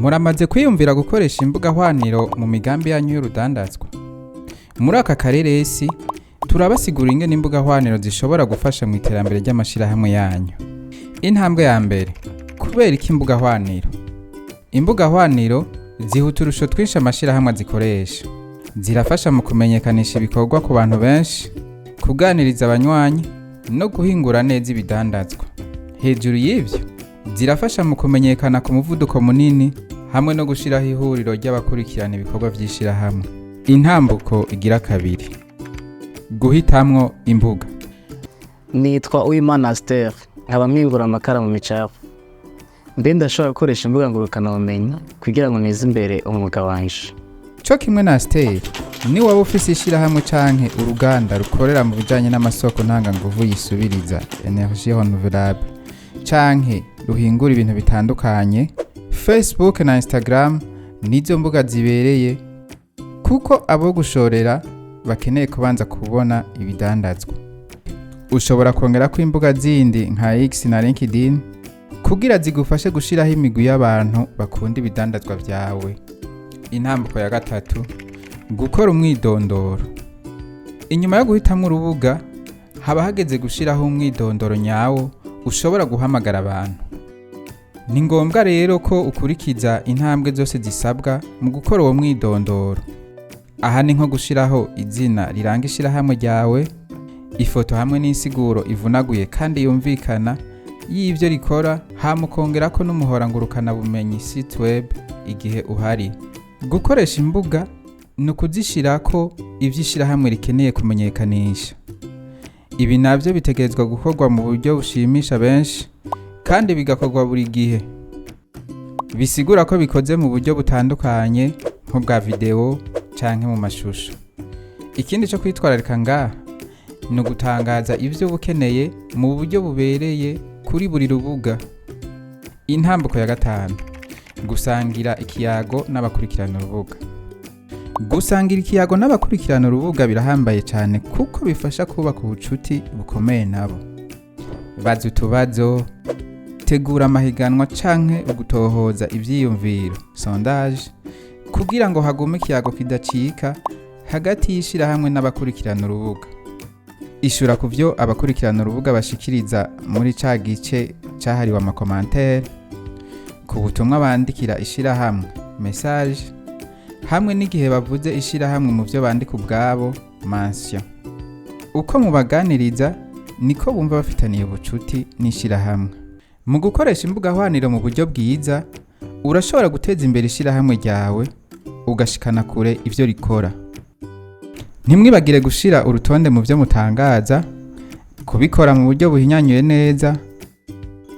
Muramaze kwiyumvira gukoresha imbuga hwaniro mu migambi yanyu y'urudandazwa? Muri aka kareresi turabasigura ingene imbuga hwaniro zishobora gufasha mu iterambere ry'amashirahamwe yanyu. Intambwe ya mbere, kubera iki imbuga hwaniro? Imbuga hwaniro ziha uturusho twinshi amashirahamwe zikoresha. Zirafasha mu kumenyekanisha ibikorwa ku bantu benshi, kuganiriza abanywanyi no guhingura neza ibidandazwa. Hejuru y'ivyo, zirafasha mu kumenyekana ku muvuduko munini hamwe no gushiraho ihuriro ry'abakurikirana ibikorwa vy'ishirahamwe. Intambuko igira kabiri, guhitamwo imbuga. Nitwa Uwimana Aster, nkaba mpingura amakara mu micafu. Mbe ndashobora gukoresha imbuga ngurukanabumenyi kugira ngo neze imbere umwuga wanje. Co kimwe na Aster, ni waba ufise ishirahamwe canke uruganda rukorera mu bijanye n'amasoko ntanganguvu yisubiriza energie renouvelable, canke ruhingura ibintu bitandukanye, Facebook na Instagram nizo mbuga zibereye kuko abo gushorera bakeneye kubanza kubona ibidandazwa. Ushobora kongerako imbuga zindi nka X na LinkedIn kugira zigufashe gushiraho imigwi y'abantu bakunda ibidandazwa vyawe. Intambuko ya gatatu, gukora umwidondoro. Inyuma yo guhitamwo urubuga, haba hageze gushiraho umwidondoro nyawo ushobora guhamagara abantu. Ni ngombwa rero ko ukurikiza intambwe zose zisabwa mu gukora uwo mwidondoro. Aha ni nko gushiraho izina riranga ishirahamwe ryawe, ifoto hamwe n'insiguro ivunaguye kandi yumvikana y'ivyo rikora, hama ukongerako n'umuhora ngurukanabumenyi site web igihe uhari. Gukoresha imbuga ni ukuzishirako ivyo ishirahamwe rikeneye kumenyekanisha. Ibi navyo bitegerezwa gukorwa mu buryo bushimisha benshi kandi bigakorwa buri gihe. Bisigura ko bikoze mu buryo butandukanye nk'ubwa video canke mu mashusho. Ikindi cyo kwitwararika ngaha ni ugutangaza ivyo bukeneye mu buryo bubereye kuri buri rubuga. Intambuko ya gatanu, gusangira ikiyago n'abakurikirana urubuga. Gusangira ikiyago n'abakurikirana urubuga birahambaye cyane kuko bifasha kubaka ubucuti bukomeye nabo. Baza utubazo, tegura amahiganwa canke ugutohoza ivyiyumviro sondage kugira ngo hagume ikiyago kidacika hagati y'ishirahamwe n'abakurikirana urubuga. Ishura ku vyo abakurikirana urubuga bashikiriza muri ca gice cahariwe amakomantere, ku butumwa bandikira ishirahamwe message, hamwe n'igihe bavuze ishirahamwe mu vyo bandika ubwabo mention. Uko mubaganiriza niko bumva bafitaniye ubucuti n'ishirahamwe. Mu gukoresha imbuga hwaniro mu buryo bwiza, urashobora guteza imbere ishirahamwe ryawe ugashikana kure ivyo rikora. Ntimwibagire gushira urutonde mu vyo mutangaza, kubikora mu buryo buhinyanyuye neza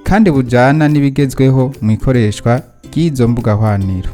kandi bujana n'ibigezweho mu ikoreshwa ry'izo mbuga hwaniro.